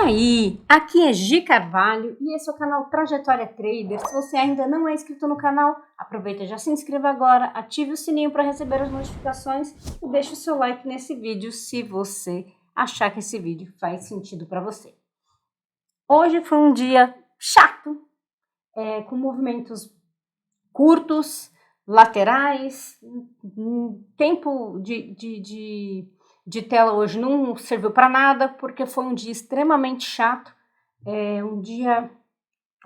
aí, aqui é Gi Carvalho e esse é o canal Trajetória Trader. Se você ainda não é inscrito no canal, aproveita e já se inscreva agora, ative o sininho para receber as notificações e deixe o seu like nesse vídeo se você achar que esse vídeo faz sentido para você. Hoje foi um dia chato, com movimentos curtos, laterais, tempo de tela hoje não serviu para nada, porque foi um dia extremamente chato, um dia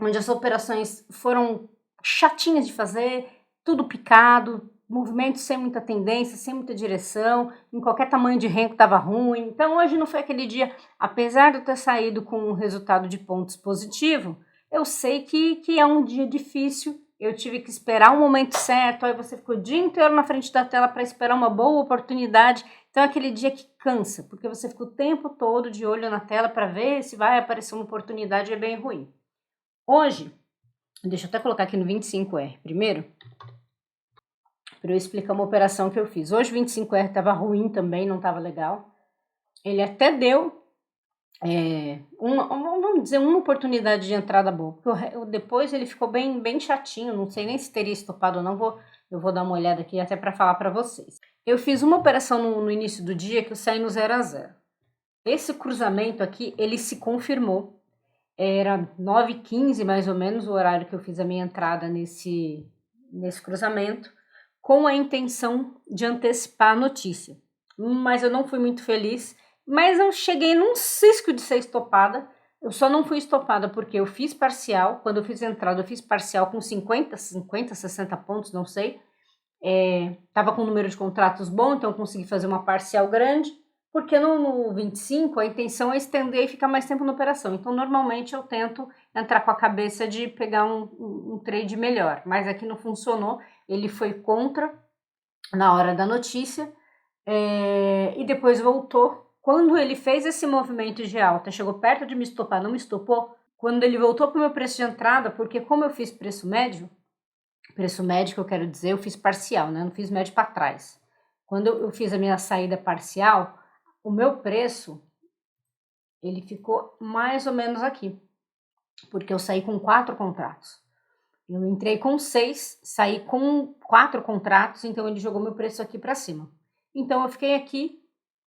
onde as operações foram chatinhas de fazer, tudo picado, movimentos sem muita tendência, sem muita direção, em qualquer tamanho de renco estava ruim. Então hoje não foi aquele dia, apesar de eu ter saído com um resultado de pontos positivo, eu sei que é um dia difícil. Eu tive que esperar o momento certo, aí você ficou o dia inteiro na frente da tela para esperar uma boa oportunidade. Então é aquele dia que cansa, porque você fica o tempo todo de olho na tela para ver se vai aparecer uma oportunidade, é bem ruim. Hoje, deixa eu até colocar aqui no 25R primeiro, para eu explicar uma operação que eu fiz. Hoje o 25R estava ruim também, não estava legal. Ele até deu vamos dizer, uma oportunidade de entrada boa, porque depois ele ficou bem chatinho, não sei nem se teria estopado ou não, eu vou dar uma olhada aqui até para falar para vocês. Eu fiz uma operação no início do dia que eu saí no 0 a 0. Esse cruzamento aqui, ele se confirmou, era 9h15 mais ou menos o horário que eu fiz a minha entrada nesse cruzamento, com a intenção de antecipar a notícia, mas eu não fui muito feliz. Mas eu cheguei num cisco de ser estopada. Eu só não fui estopada porque eu fiz parcial. Quando eu fiz a entrada, eu fiz parcial com 50, 60 pontos, não sei. Tava com um número de contratos bom, então eu consegui fazer uma parcial grande. Porque no 25 a intenção é estender e ficar mais tempo na operação. Então normalmente eu tento entrar com a cabeça de pegar um trade melhor. Mas aqui não funcionou. Ele foi contra na hora da notícia e depois voltou. Quando ele fez esse movimento de alta, chegou perto de me estopar, não me estopou. Quando ele voltou para o meu preço de entrada, porque como eu fiz preço médio que eu quero dizer, eu fiz parcial, né? Não fiz médio para trás. Quando eu fiz a minha saída parcial, o meu preço, ele ficou mais ou menos aqui. Porque eu saí com 4 contratos. Eu entrei com 6, saí com 4 contratos, então ele jogou meu preço aqui para cima. Então eu fiquei aqui.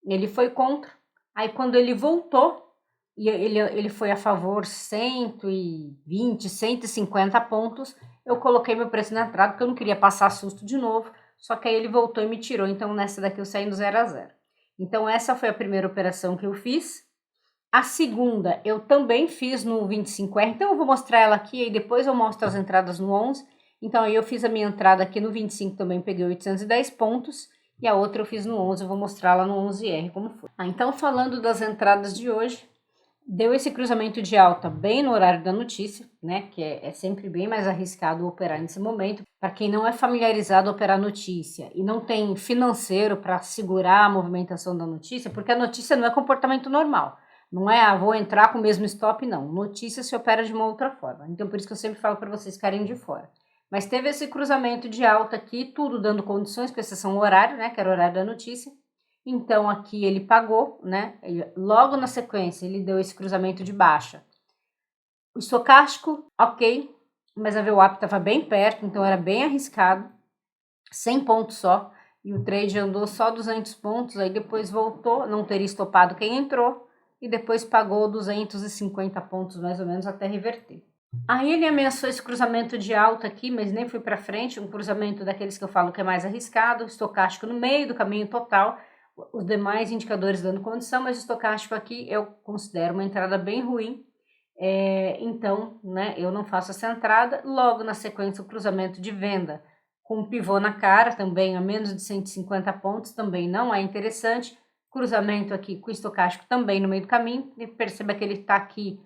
Ele foi contra, aí quando ele voltou, e ele foi a favor 120, 150 pontos, eu coloquei meu preço na entrada, porque eu não queria passar susto de novo, só que aí ele voltou e me tirou, então nessa daqui eu saí no 0 a 0. Então essa foi a primeira operação que eu fiz. A segunda eu também fiz no 25R, então eu vou mostrar ela aqui, e depois eu mostro as entradas no 11. Então aí eu fiz a minha entrada aqui no 25, também peguei 810 pontos, e a outra eu fiz no 11, eu vou mostrar lá no 11R como foi. Então, falando das entradas de hoje, deu esse cruzamento de alta bem no horário da notícia, né? Que é sempre bem mais arriscado operar nesse momento. Para quem não é familiarizado a operar notícia e não tem financeiro para segurar a movimentação da notícia, porque a notícia não é comportamento normal. Não é, vou entrar com o mesmo stop, não. Notícia se opera de uma outra forma. Então, por isso que eu sempre falo para vocês ficarem de fora. Mas teve esse cruzamento de alta aqui, tudo dando condições, com exceção do horário, né, que era o horário da notícia. Então, aqui ele pagou, né, logo na sequência ele deu esse cruzamento de baixa. O estocástico, ok, mas a VWAP estava bem perto, então era bem arriscado, 100 pontos só, e o trade andou só 200 pontos, aí depois voltou, não teria estopado quem entrou, e depois pagou 250 pontos mais ou menos até reverter. Aí ele ameaçou esse cruzamento de alta aqui, mas nem foi para frente, um cruzamento daqueles que eu falo que é mais arriscado, estocástico no meio do caminho total, os demais indicadores dando condição, mas o estocástico aqui eu considero uma entrada bem ruim, então, né, eu não faço essa entrada. Logo na sequência o cruzamento de venda com um pivô na cara, também a menos de 150 pontos, também não é interessante, cruzamento aqui com o estocástico também no meio do caminho, e perceba que ele está aqui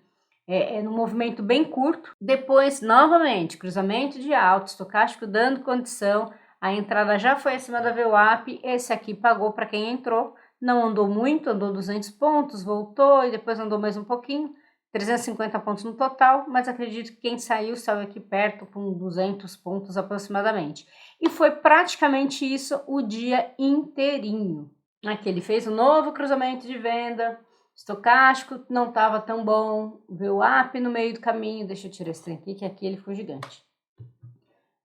num movimento bem curto. Depois, novamente, cruzamento de alta, estocástico dando condição, a entrada já foi acima da VWAP, esse aqui pagou para quem entrou, não andou muito, andou 200 pontos, voltou e depois andou mais um pouquinho, 350 pontos no total, mas acredito que quem saiu aqui perto com 200 pontos aproximadamente. E foi praticamente isso o dia inteirinho. Aqui ele fez um novo cruzamento de venda, Estocástico não estava tão bom. VWAP no meio do caminho. Deixa eu tirar esse trem aqui, que aqui ele ficou gigante.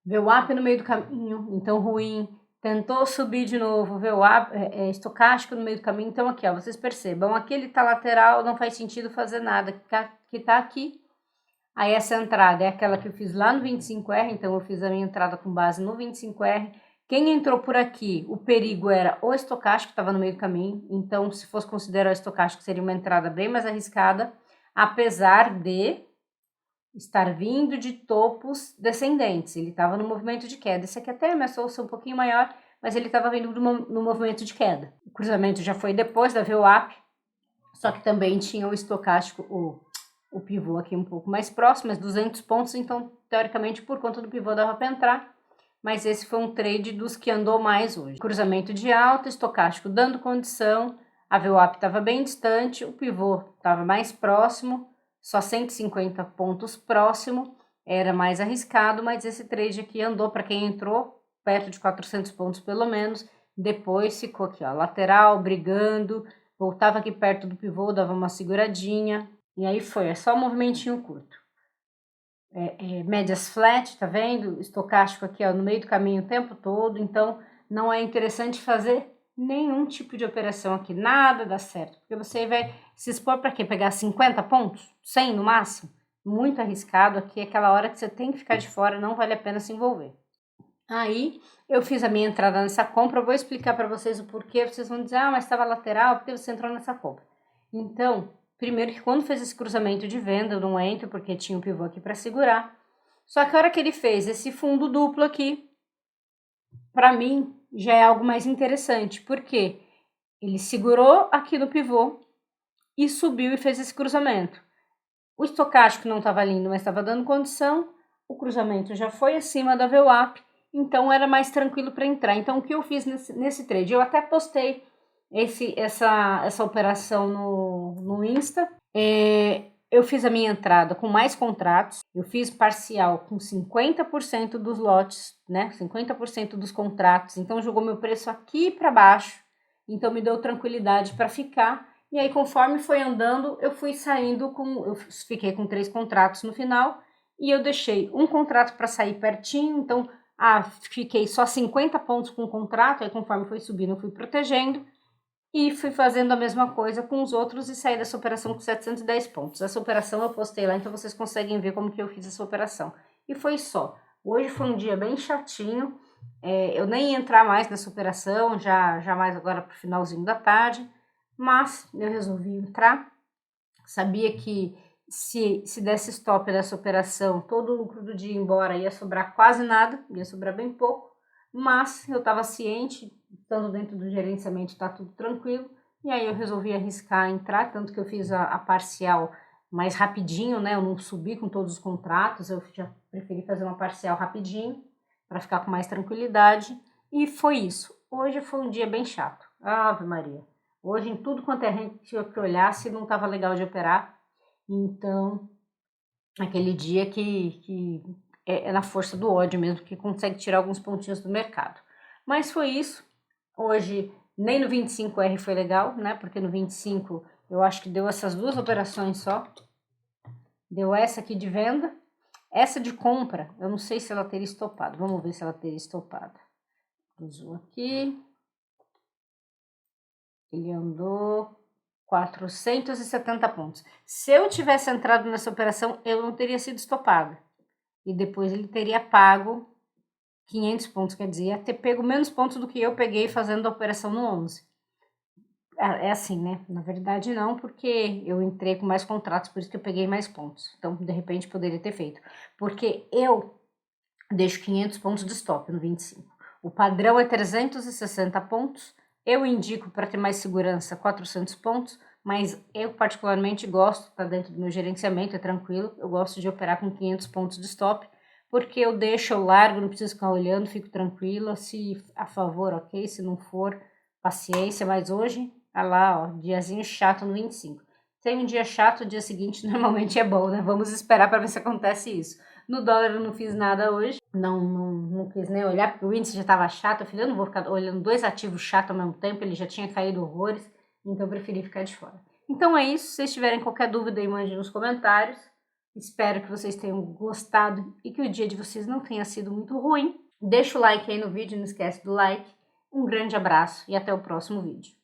VWAP no meio do caminho, então ruim. Tentou subir de novo, VWAP, estocástico no meio do caminho. Então aqui, ó, vocês percebam, aqui ele tá lateral, não faz sentido fazer nada, que tá aqui. Aí essa entrada é aquela que eu fiz lá no 25R, então eu fiz a minha entrada com base no 25R. Quem entrou por aqui, o perigo era o estocástico, que estava no meio do caminho. Então, se fosse considerar o estocástico, seria uma entrada bem mais arriscada, apesar de estar vindo de topos descendentes. Ele estava no movimento de queda. Esse aqui até ameaçou ser um pouquinho maior, mas ele estava vindo no movimento de queda. O cruzamento já foi depois da VWAP, só que também tinha o estocástico, o pivô aqui um pouco mais próximo, mas 200 pontos, então, teoricamente, por conta do pivô dava para entrar. Mas esse foi um trade dos que andou mais hoje. Cruzamento de alta, estocástico dando condição, a VWAP estava bem distante, o pivô estava mais próximo, só 150 pontos próximo, era mais arriscado, mas esse trade aqui andou para quem entrou, perto de 400 pontos pelo menos, depois ficou aqui, ó, lateral, brigando, voltava aqui perto do pivô, dava uma seguradinha, e aí foi, é só um movimentinho curto. Médias flat, tá vendo? Estocástico aqui, ó, no meio do caminho o tempo todo, então não é interessante fazer nenhum tipo de operação aqui, nada dá certo, porque você vai se expor para quê? Pegar 50 pontos? 100 no máximo? Muito arriscado aqui, aquela hora que você tem que ficar de fora, não vale a pena se envolver. Aí, eu fiz a minha entrada nessa compra, eu vou explicar para vocês o porquê, vocês vão dizer, mas estava lateral, porque você entrou nessa compra. Então, primeiro que quando fez esse cruzamento de venda, eu não entro porque tinha um pivô aqui para segurar. Só que a hora que ele fez esse fundo duplo aqui, para mim, já é algo mais interessante. Porque ele segurou aqui no pivô e subiu e fez esse cruzamento. O estocástico não estava lindo, mas estava dando condição. O cruzamento já foi acima da VWAP, então era mais tranquilo para entrar. Então, o que eu fiz nesse trade? Eu até postei essa operação no Insta. Eu fiz a minha entrada com mais contratos, eu fiz parcial com 50% dos lotes, né? 50% dos contratos, então jogou meu preço aqui para baixo, então me deu tranquilidade para ficar. E aí, conforme foi andando, eu fui saindo eu fiquei com 3 contratos no final e eu deixei um contrato para sair pertinho, então fiquei só 50 pontos com o contrato, aí conforme foi subindo eu fui protegendo. E fui fazendo a mesma coisa com os outros e saí dessa operação com 710 pontos. Essa operação eu postei lá, então vocês conseguem ver como que eu fiz essa operação. E foi só. Hoje foi um dia bem chatinho. Eu nem ia entrar mais nessa operação, já mais agora para o finalzinho da tarde. Mas eu resolvi entrar. Sabia que se desse stop nessa operação, todo o lucro do dia embora ia sobrar quase nada, ia sobrar bem pouco. Mas eu estava ciente, estando dentro do gerenciamento, está tudo tranquilo. E aí eu resolvi arriscar entrar, tanto que eu fiz a parcial mais rapidinho, né? Eu não subi com todos os contratos, eu já preferi fazer uma parcial rapidinho, para ficar com mais tranquilidade. E foi isso. Hoje foi um dia bem chato. Ave Maria. Hoje, em tudo quanto a gente tinha que olhar, se não estava legal de operar. Então, aquele dia que é na força do ódio mesmo, que consegue tirar alguns pontinhos do mercado. Mas foi isso. Hoje, nem no 25R foi legal, né? Porque no 25 eu acho que deu essas duas operações só. Deu essa aqui de venda. Essa de compra, eu não sei se ela teria estopado. Vamos ver se ela teria estopado. Cruzou aqui. Ele andou 470 pontos. Se eu tivesse entrado nessa operação, eu não teria sido estopada. E depois ele teria pago 500 pontos, quer dizer, ia ter pego menos pontos do que eu peguei fazendo a operação no 11. É assim, né? Na verdade não, porque eu entrei com mais contratos, por isso que eu peguei mais pontos. Então, de repente, poderia ter feito. Porque eu deixo 500 pontos de stop no 25. O padrão é 360 pontos. Eu indico para ter mais segurança 400 pontos, mas eu particularmente gosto, tá dentro do meu gerenciamento, é tranquilo, eu gosto de operar com 500 pontos de stop, porque eu deixo, eu largo, não preciso ficar olhando, fico tranquila, se a favor, ok, se não for, paciência, mas hoje, olha lá, ó, diazinho chato no 25. Tem um dia chato, o dia seguinte normalmente é bom, né? Vamos esperar para ver se acontece isso. No dólar eu não fiz nada hoje, não quis nem olhar, porque o índice já estava chato. Eu falei, eu não vou ficar olhando dois ativos chatos ao mesmo tempo, ele já tinha caído horrores, então eu preferi ficar de fora. Então é isso, se vocês tiverem qualquer dúvida aí, mande nos comentários. Espero que vocês tenham gostado e que o dia de vocês não tenha sido muito ruim. Deixa o like aí no vídeo, não esquece do like. Um grande abraço e até o próximo vídeo.